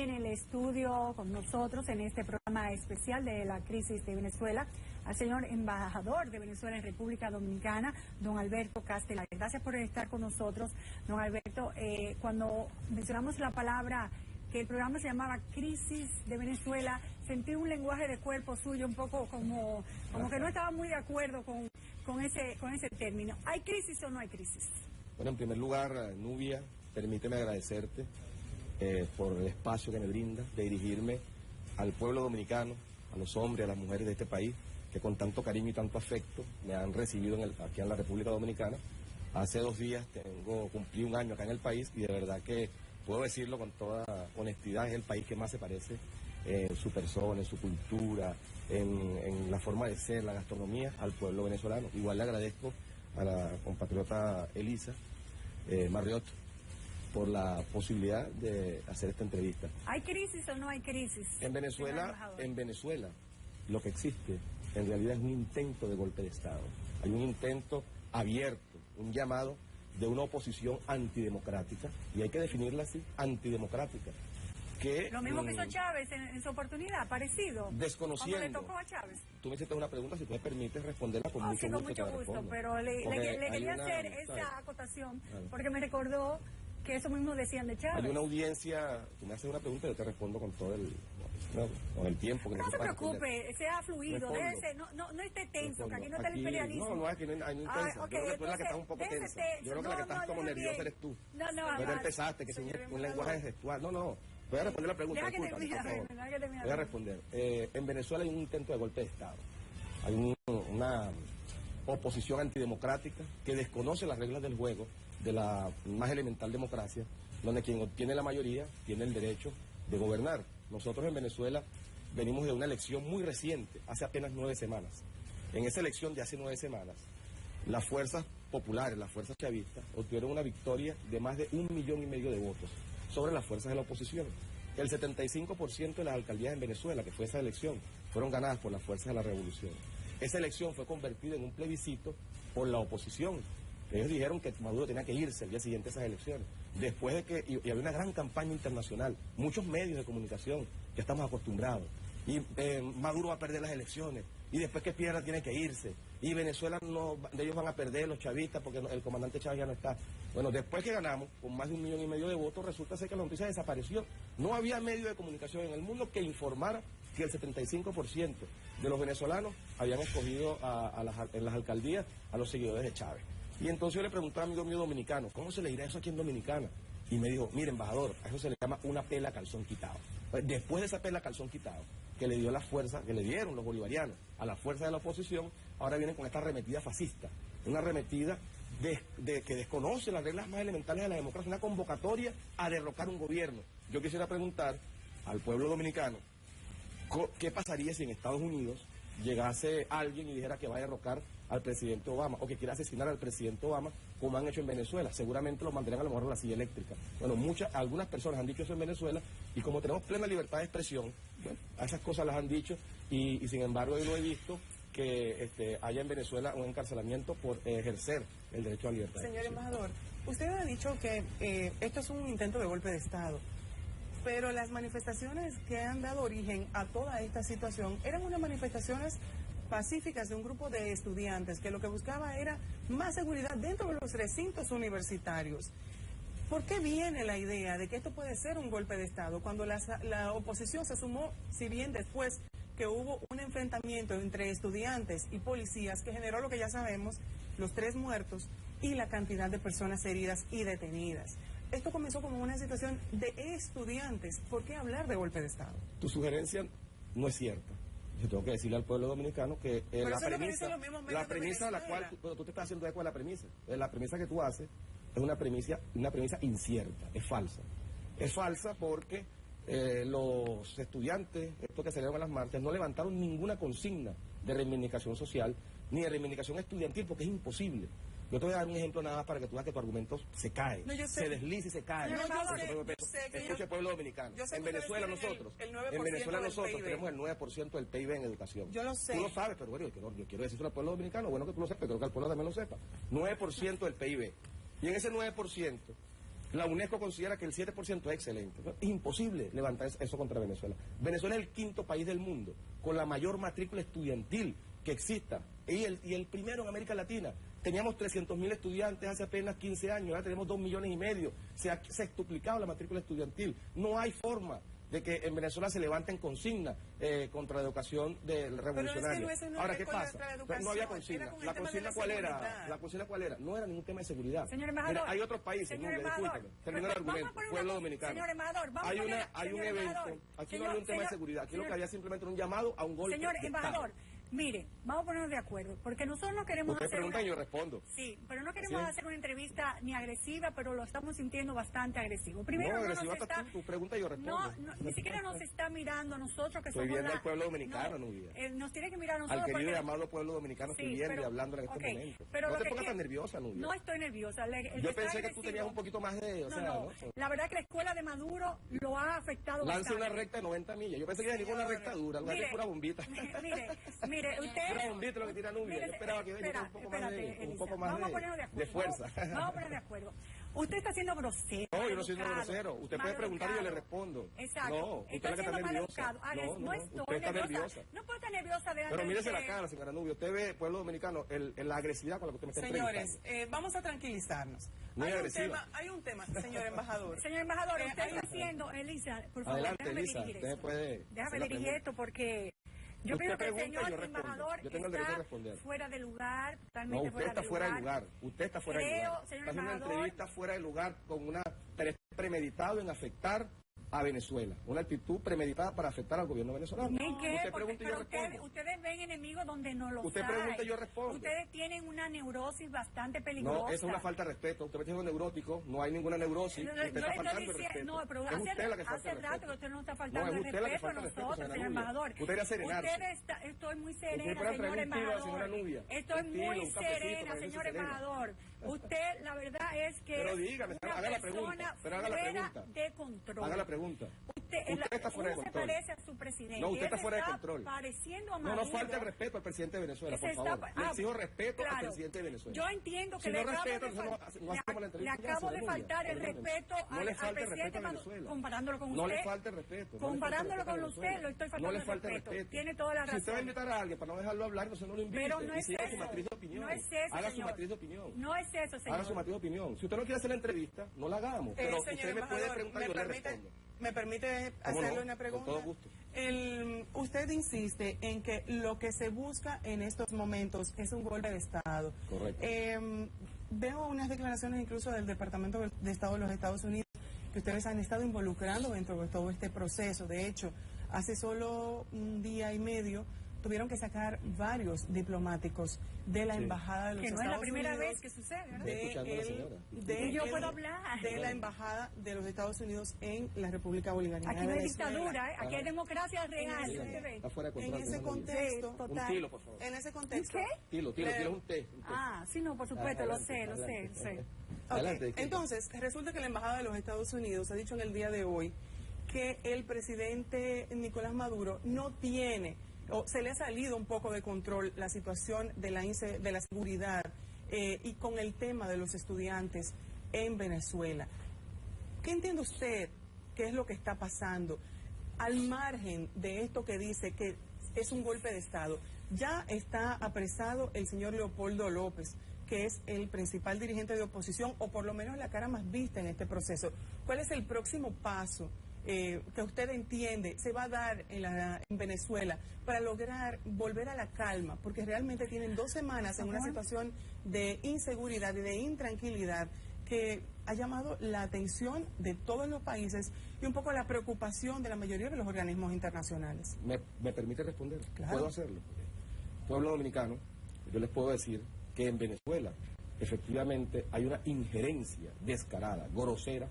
en el estudio con nosotros en este programa especial de la crisis de Venezuela al señor embajador de Venezuela en República Dominicana, don Alberto Castelar. Gracias por estar con nosotros, don Alberto. Cuando mencionamos la palabra que el programa se llamaba Crisis de Venezuela, sentí un lenguaje de cuerpo suyo un poco como que no estaba muy de acuerdo con ese término. ¿Hay crisis o no hay crisis? Bueno, en primer lugar, Nubia, permíteme agradecerte por el espacio que me brinda de dirigirme al pueblo dominicano, a los hombres, a las mujeres de este país, que con tanto cariño y tanto afecto me han recibido aquí en la República Dominicana. Hace 2 días cumplí 1 año acá en el país y de verdad que puedo decirlo con toda honestidad, es el país que más se parece en su persona, en su cultura, en la forma de ser, la gastronomía, al pueblo venezolano. Igual le agradezco a la compatriota Elisa Marriott por la posibilidad de hacer esta entrevista. ¿Hay crisis o no hay crisis? En Venezuela, lo que existe en realidad es un intento de golpe de Estado. Hay un intento abierto, un llamado de una oposición antidemocrática, y hay que definirla así, antidemocrática. Lo mismo que hizo Chávez en su oportunidad, parecido. Desconociendo. Cuando le tocó a Chávez. Tú me hiciste una pregunta, si tú me permites responderla con mucho gusto. Con mucho gusto, pero le quería hacer esa acotación, porque me recordó que eso mismo decían de Chávez. Hay una audiencia, tú me haces una pregunta y yo te respondo con todo con el tiempo que no se preocupe, sea fluido, déjese, no esté tenso, que aquí no está el imperialismo. No, aquí no hay intenso. Okay, yo creo que tú eres la que estás un poco tensa. Yo creo que la que estás como nerviosa eres tú. Pero empezaste, que es un lenguaje gestual. No. Voy a responder la pregunta. Voy a responder. En Venezuela hay un intento de golpe de Estado. Hay una oposición antidemocrática que desconoce las reglas del juego de la más elemental democracia, donde quien obtiene la mayoría tiene el derecho de gobernar. Nosotros en Venezuela venimos de una elección muy reciente, hace apenas 9 semanas. En esa elección de hace 9 semanas, las fuerzas populares, las fuerzas chavistas, obtuvieron una victoria de más de 1,5 millones de votos sobre las fuerzas de la oposición. El 75% de las alcaldías en Venezuela, que fue esa elección, fueron ganadas por las fuerzas de la revolución. Esa elección fue convertida en un plebiscito por la oposición. Ellos dijeron que Maduro tenía que irse el día siguiente a esas elecciones. Después de que, y había una gran campaña internacional, muchos medios de comunicación, que estamos acostumbrados. Y Maduro va a perder las elecciones, y después que pierda tiene que irse. Y Venezuela, ellos van a perder, los chavistas, porque el comandante Chávez ya no está. Bueno, después que ganamos, con más de 1,5 millones de votos, resulta ser que la noticia desapareció. No había medio de comunicación en el mundo que informara que el 75% de los venezolanos habían escogido en las alcaldías a los seguidores de Chávez. Y entonces yo le pregunté a un amigo mío dominicano, ¿cómo se le dirá eso aquí en Dominicana? Y me dijo, mire, embajador, a eso se le llama una pela calzón quitado. Después de esa pela calzón quitado, que le dio la fuerza, que le dieron los bolivarianos a la fuerza de la oposición, ahora vienen con esta arremetida fascista, una arremetida que desconoce las reglas más elementales de la democracia, una convocatoria a derrocar un gobierno. Yo quisiera preguntar al pueblo dominicano, ¿qué pasaría si en Estados Unidos llegase alguien y dijera que va a derrocar al presidente Obama o que quiera asesinar al presidente Obama, como han hecho en Venezuela? Seguramente lo mandarían a lo mejor en la silla eléctrica. Bueno, algunas personas han dicho eso en Venezuela, y como tenemos plena libertad de expresión, bueno, a esas cosas las han dicho, y sin embargo yo no he visto que haya en Venezuela un encarcelamiento por ejercer el derecho a libertad. Señor embajador, usted ha dicho que esto es un intento de golpe de Estado, pero las manifestaciones que han dado origen a toda esta situación eran unas manifestaciones pacíficas de un grupo de estudiantes que lo que buscaba era más seguridad dentro de los recintos universitarios. ¿Por qué viene la idea de que esto puede ser un golpe de Estado cuando la oposición se sumó, si bien después que hubo un enfrentamiento entre estudiantes y policías que generó lo que ya sabemos, los 3 muertos y la cantidad de personas heridas y detenidas? Esto comenzó como una situación de estudiantes. ¿Por qué hablar de golpe de Estado? Tu sugerencia no es cierta. Yo tengo que decirle al pueblo dominicano que la premisa a la cual tú te estás haciendo eco de la premisa. La premisa que tú haces es una premisa incierta, es falsa. Es falsa porque los estudiantes, estos que salieron a las marchas, no levantaron ninguna consigna de reivindicación social ni de reivindicación estudiantil, porque es imposible. Yo te voy a dar un ejemplo nada más para que tú veas que tu argumento se cae, se desliza y se cae. Escucha, pueblo dominicano. En Venezuela nosotros tenemos el 9% del PIB en educación. Yo lo sé. Tú lo sabes, pero bueno, yo quiero decirlo al pueblo dominicano, bueno que tú lo sepas, creo que el pueblo también lo sepa. 9% del PIB. Y en ese 9%, La UNESCO considera que el 7% es excelente. Es imposible levantar eso contra Venezuela. Venezuela es el quinto país del mundo con la mayor matrícula estudiantil que exista. Y el primero en América Latina. Teníamos 300.000 estudiantes hace apenas 15 años, ahora tenemos 2,5 millones. Se ha sextuplicado la matrícula estudiantil. No hay forma de que en Venezuela se levanten consignas contra la educación del revolucionario. Pero es que no ahora, ¿qué pasa? No había consigna. ¿La consigna cuál era? ¿La consigna cuál era? No era ningún tema de seguridad. Señor embajador. Mira, hay otros países, discúlpame, termino el argumento, pueblo dominicano. Señor embajador, hay un evento, aquí no había un tema de seguridad, aquí lo que había simplemente un llamado a un golpe. Señor embajador, mire, vamos a ponernos de acuerdo, porque nosotros no queremos Usted hacer pregunta y yo respondo. Sí, pero no queremos hacer una entrevista ni agresiva, pero lo estamos sintiendo bastante agresivo. Primero, no, agresivo hasta tú pregunta y yo respondo. Ni siquiera nos está mirando a nosotros, que estoy somos viendo al pueblo dominicano, Nubia. Nos tiene que mirar a nosotros. Al querido y amado pueblo dominicano estoy viendo y hablando en este momento. Pero no te pongas tan nerviosa, Nubia. No estoy nerviosa. Yo pensé que tú tenías un poquito más de... La verdad que la escuela de Maduro lo ha afectado bastante. Lance una recta de 90 millas. Yo pensé que iba a una recta dura, algo así, pura bombita. Mire, usted... Lo que tira Nubia. Yo esperaba que venga un poco más de fuerza. Vamos a poner de acuerdo. Usted está siendo grosero. No, yo no soy grosero. Usted puede preguntar y yo le respondo. Exacto. No, usted está es la que está nerviosa. No estoy usted está nerviosa. No puedo estar nerviosa de Pero mírese la cara, señora Nubia. Usted ve, pueblo dominicano, la agresividad con la que usted me está Señores, vamos a tranquilizarnos. Muy agresiva. Hay un tema, señor embajador. Señor embajador, usted está haciendo, Elisa, por favor, adelante, Elisa, usted puede... Déjame dirigir esto porque... Yo creo que el señor embajador está fuera de lugar, totalmente usted está fuera de lugar. Usted está fuera de lugar. Está haciendo una entrevista fuera de lugar con una premeditado en afectar a Venezuela. Una actitud premeditada para afectar al gobierno venezolano. Usted pregunta y yo respondo. Ustedes ven enemigos donde no los hay. Usted pregunta y yo respondo. Ustedes tienen una neurosis bastante peligrosa. No, eso es una falta de respeto. Usted me dice neurótico, no hay ninguna neurosis. Usted está faltando el respeto. No, pero hace rato que usted no está faltando el respeto a nosotros, señor embajador. Usted debería serenarse. Estoy muy serena, señor embajador. Estoy muy serena, señor embajador. Usted, la verdad es que pero dígame, haga la pregunta. Pero haga la pregunta. De control. Haga la pregunta. Usted está fuera de control. Se parece a su presidente. No, usted está fuera de control. Pareciendo a Maduro. No falta el respeto al presidente de Venezuela, por favor. Le exijo respeto al presidente de Venezuela. Yo entiendo que si no respeto, le acabo de faltar el respeto al presidente Maduro, comparándolo con usted. No le falta el respeto. Comparándolo con usted, lo estoy faltando el respeto. Tiene toda la razón. Si usted va a invitar a alguien para no dejarlo hablar, entonces no lo invite. Pero no es eso. Su matriz de opinión. No es eso, haga su matriz de opinión. No es eso, señor. Haga su matriz de opinión. Si usted no quiere hacer la entrevista, no la hagamos. Pero usted me puede preguntar y yo le respondo. ¿Me permite hacerle una pregunta? Con todo gusto. Usted insiste en que lo que se busca en estos momentos es un golpe de Estado. Correcto. Veo unas declaraciones incluso del Departamento de Estado de los Estados Unidos que ustedes han estado involucrando dentro de todo este proceso. De hecho, hace solo un día y medio tuvieron que sacar varios diplomáticos de la embajada de los Estados Unidos. Que no es la primera vez que sucede, yo puedo hablar. De la embajada de los Estados Unidos en la República Bolivariana. Aquí no hay dictadura, aquí hay democracia real. Está fuera de control. En ese contexto, un tilo, por favor. En ese contexto. ¿Qué? Tilo es un té. Sí, no, por supuesto, lo sé. Okay. Entonces, resulta que la embajada de los Estados Unidos ha dicho en el día de hoy que el presidente Nicolás Maduro no tiene, o se le ha salido un poco de control la situación de la seguridad y con el tema de los estudiantes en Venezuela. ¿Qué entiende usted? ¿Qué es lo que está pasando? Al margen de esto que dice que es un golpe de Estado, ya está apresado el señor Leopoldo López, que es el principal dirigente de oposición, o por lo menos la cara más vista en este proceso. ¿Cuál es el próximo paso que usted entiende se va a dar en Venezuela para lograr volver a la calma? Porque realmente tienen 2 semanas en una situación de inseguridad y de intranquilidad que ha llamado la atención de todos los países y un poco la preocupación de la mayoría de los organismos internacionales. ¿Me permite responder? Claro. ¿Puedo hacerlo? Pueblo dominicano, yo les puedo decir que en Venezuela efectivamente hay una injerencia descarada, grosera,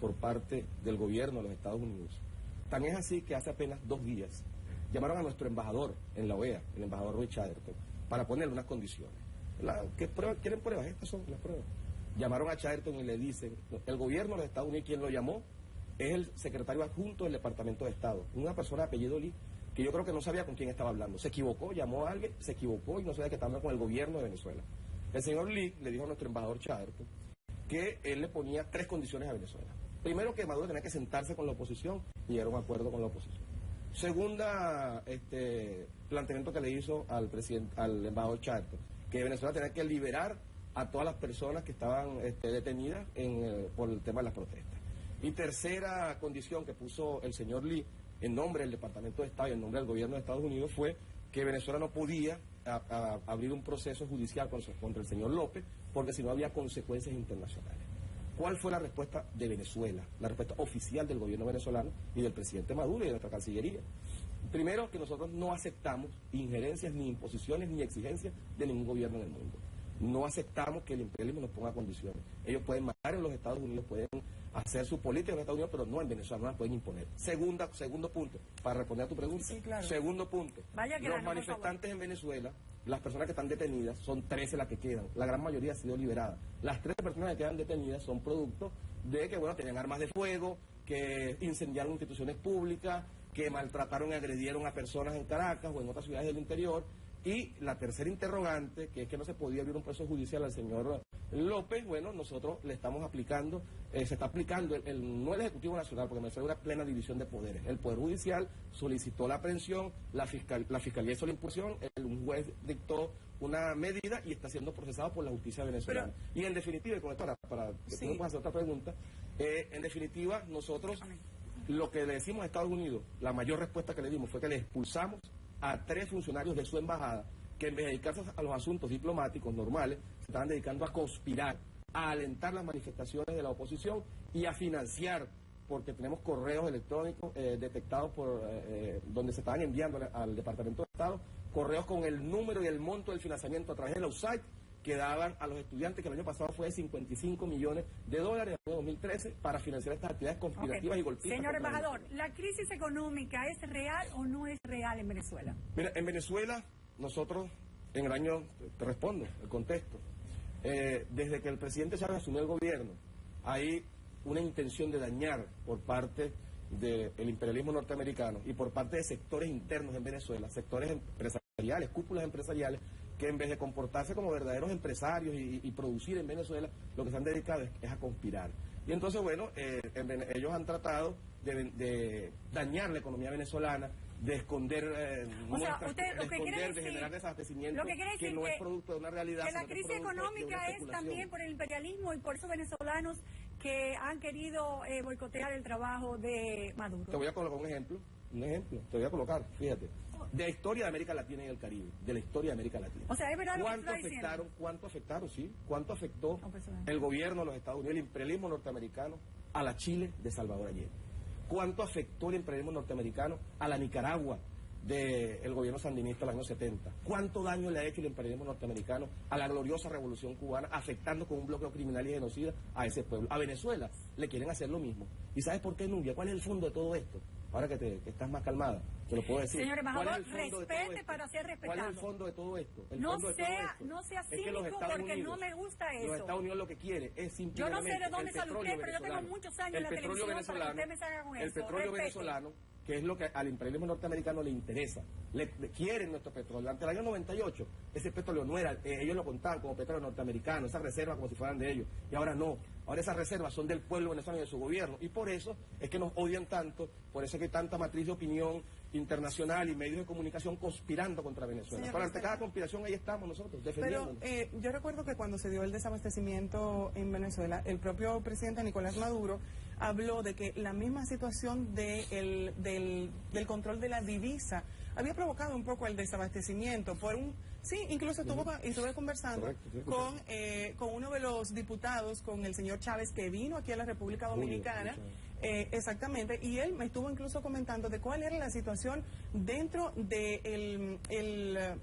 por parte del gobierno de los Estados Unidos. Tan es así que hace apenas 2 días llamaron a nuestro embajador en la OEA, el embajador Roy Chatterton, para ponerle unas condiciones. ¿Quieren pruebas? Estas son las pruebas. Llamaron a Chatterton y le dicen, el gobierno de los Estados Unidos, quien lo llamó, es el secretario adjunto del Departamento de Estado, una persona de apellido Lee, que yo creo que no sabía con quién estaba hablando. Se equivocó, llamó a alguien, se equivocó y no sabía que estaba hablando con el gobierno de Venezuela. El señor Lee le dijo a nuestro embajador Chatterton que él le ponía 3 condiciones a Venezuela. Primero, que Maduro tenía que sentarse con la oposición y llegar a un acuerdo con la oposición. Segunda, planteamiento que le hizo al embajador Charto, que Venezuela tenía que liberar a todas las personas que estaban detenidas por el tema de las protestas. Y tercera condición que puso el señor Lee en nombre del Departamento de Estado y en nombre del gobierno de Estados Unidos fue que Venezuela no podía abrir un proceso judicial contra el señor López porque si no había consecuencias internacionales. ¿Cuál fue la respuesta de Venezuela? La respuesta oficial del gobierno venezolano y del presidente Maduro y de nuestra Cancillería. Primero, que nosotros no aceptamos injerencias, ni imposiciones, ni exigencias de ningún gobierno en el mundo. No aceptamos que el imperialismo nos ponga condiciones. Ellos pueden mandar en los Estados Unidos, pueden hacer su política en los Estados Unidos, pero no en Venezuela, no las pueden imponer. Segundo punto, para responder a tu pregunta. Sí, claro. Segundo punto, los manifestantes en Venezuela, las personas que están detenidas, son 13 las que quedan. La gran mayoría ha sido liberada. Las 13 personas que quedan detenidas son producto de que, bueno, tenían armas de fuego, que incendiaron instituciones públicas, que maltrataron y agredieron a personas en Caracas o en otras ciudades del interior. Y la tercera interrogante, que es que no se podía abrir un proceso judicial al señor López, bueno, nosotros le estamos aplicando, se está aplicando, no el Ejecutivo Nacional, porque me hace una plena división de poderes. El Poder Judicial solicitó la aprehensión, la Fiscalía hizo la impulsión, un juez dictó una medida y está siendo procesado por la justicia venezolana. Y en definitiva, y con esto para que tú me puedas hacer otra pregunta, en definitiva, nosotros lo que le decimos a Estados Unidos, la mayor respuesta que le dimos fue que le expulsamos a 3 funcionarios de su embajada que en vez de dedicarse a los asuntos diplomáticos normales, se estaban dedicando a conspirar, a alentar las manifestaciones de la oposición y a financiar, porque tenemos correos electrónicos detectados por donde se estaban enviando al Departamento de Estado, correos con el número y el monto del financiamiento a través de la USAID que daban a los estudiantes, que el año pasado fue de $55 millones en el año 2013 para financiar estas actividades conspirativas y golpistas. Señor embajador, ¿la crisis económica es real o no es real en Venezuela? Mira, en Venezuela, nosotros, en el año, te respondo, el contexto, desde que el presidente Chávez asumió el gobierno, hay una intención de dañar por parte del imperialismo norteamericano y por parte de sectores internos en Venezuela, sectores empresariales, cúpulas empresariales, que en vez de comportarse como verdaderos empresarios y producir en Venezuela, lo que se han dedicado es a conspirar. Y entonces, bueno, ellos han tratado de dañar la economía venezolana, de esconder de generar desabastecimiento que no es producto de una realidad. Que la crisis económica es también por el imperialismo y por esos venezolanos que han querido boicotear el trabajo de Maduro. Te voy a colocar un ejemplo, te voy a colocar, fíjate, de la historia de América Latina y el Caribe, de la historia de América Latina. O sea, es verdad lo que está diciendo. ¿Cuánto afectó el gobierno de los Estados Unidos, el imperialismo norteamericano, a la Chile de Salvador Allende? ¿Cuánto afectó el imperialismo norteamericano a la Nicaragua del gobierno sandinista en los años 70? ¿Cuánto daño le ha hecho el imperialismo norteamericano a la gloriosa revolución cubana, afectando con un bloqueo criminal y genocida a ese pueblo? A Venezuela le quieren hacer lo mismo. ¿Y sabes por qué, Nubia? ¿Cuál es el fondo de todo esto? Ahora que estás más calmada, te lo puedo decir. Señor embajador, respete para ser respetado. ¿Cuál es el fondo de todo esto? No sea cínico porque no me gusta eso. Los Estados Unidos lo que quiere es simplemente... Yo no sé de dónde sale usted, pero yo tengo muchos años en la televisión para que usted me salga con eso. El petróleo venezolano, que es lo que al imperialismo norteamericano le interesa. Le quieren nuestro petróleo. Ante el año 98, ese petróleo no era, ellos lo contaban como petróleo norteamericano, esas reservas como si fueran de ellos. Y ahora no. Ahora esas reservas son del pueblo venezolano y de su gobierno. Y por eso es que nos odian tanto, por eso es que hay tanta matriz de opinión internacional y medios de comunicación conspirando contra Venezuela. Pero ante cada conspiración ahí estamos nosotros, defendiéndonos. Pero yo recuerdo que cuando se dio el desabastecimiento en Venezuela, el propio presidente Nicolás Maduro habló de que la misma situación del control de la divisa había provocado un poco el desabastecimiento por un... Sí, incluso estuve conversando con uno de los diputados, con el señor Chávez, que vino aquí a la República Dominicana. Exactamente, y él me estuvo incluso comentando de cuál era la situación dentro del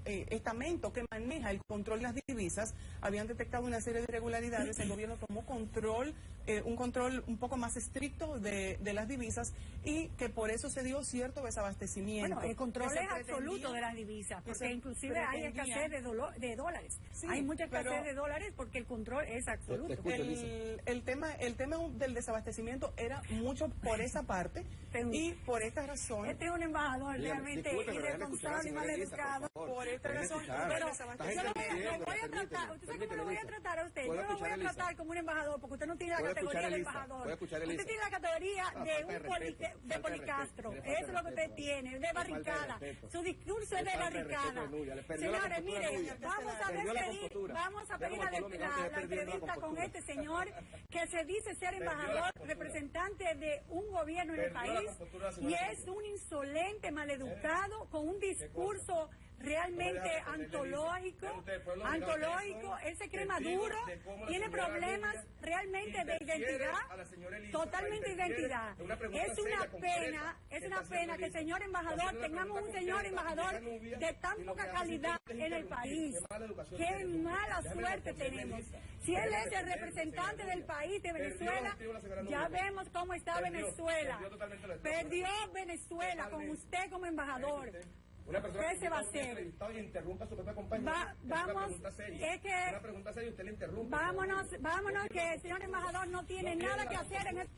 estamento que maneja el control de las divisas. Habían detectado una serie de irregularidades, el gobierno tomó control, un control un poco más estricto de las divisas y que por eso se dio cierto desabastecimiento. Bueno, el control es absoluto de las divisas, porque inclusive hay escasez de dólares. Sí, hay mucha escasez de dólares porque el control es absoluto. El tema del desabastecimiento era muy mucho por esa parte y por esta razón. Este es un embajador realmente irresponsable y maleducado. Por esta razón, pero yo lo voy a tratar, usted sabe cómo lo voy a tratar a usted. Yo no lo voy a tratar como un embajador porque usted no tiene la categoría de embajador. Usted tiene la categoría de Policastro. Eso es lo que usted tiene, de barricada. Su discurso es de barricada. Señores, miren, vamos a pedir la entrevista con este señor que se dice ser embajador, representante de un gobierno en el país, y es un insolente, maleducado, con un discurso realmente antológico, él se cree maduro, tiene problemas realmente de identidad, totalmente de identidad. Es una pena que, señor embajador, tengamos un señor embajador de tan poca calidad en el país. Qué mala suerte tenemos. Si él es el representante del país de Venezuela, ya vemos cómo está Venezuela. Perdió Venezuela con usted como embajador. ¿Qué se va a hacer? Interrumpa a su propia compañera. Vamos, es que... Una pregunta seria y usted le interrumpe. Vámonos, que el señor embajador no tiene nada que hacer en este...